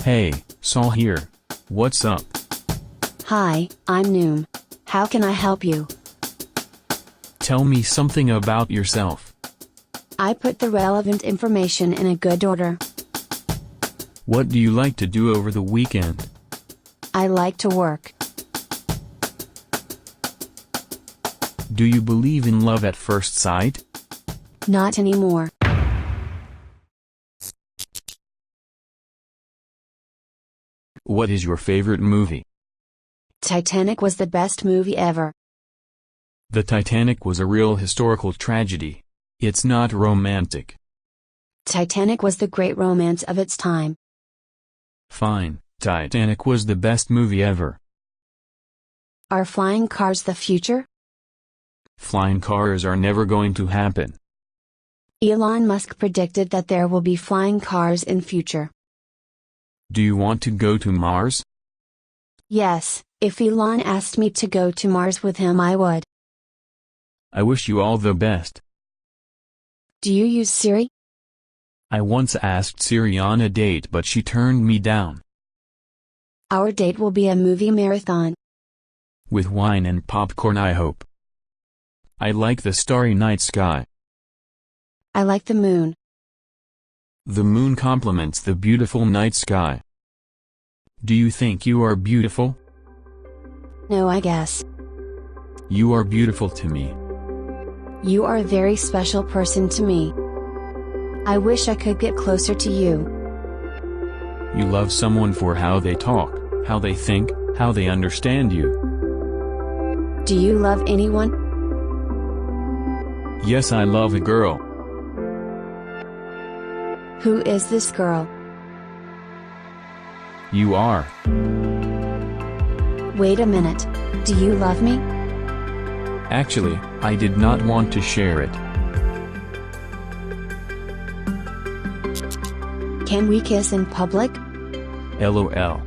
Hey, Saul here. What's up? Hi, I'm Noom. How can I help you? Tell me something about yourself. I put the relevant information in a good order. What do you like to do over the weekend? I like to work. Do you believe in love at first sight? Not anymore. What is your favorite movie? Titanic was the best movie ever. The Titanic was a real historical tragedy. It's not romantic. Titanic was the great romance of its time. Fine, Titanic was the best movie ever. Are flying cars the future? Flying cars are never going to happen. Elon Musk predicted that there will be flying cars in future. Do you want to go to Mars? Yes, if Elon asked me to go to Mars with him I would. I wish you all the best. Do you use Siri? I once asked Siri on a date but she turned me down. Our date will be a movie marathon. With wine and popcorn, I hope. I like the starry night sky. I like the moon. The moon complements the beautiful night sky. Do you think you are beautiful? No, I guess. You are beautiful to me. You are a very special person to me. I wish I could get closer to you. You love someone for how they talk, how they think, how they understand you. Do you love anyone? Yes, I love a girl. Who is this girl? You are. Wait a minute. Do you love me? Actually, I did not want to share it. Can we kiss in public? LOL.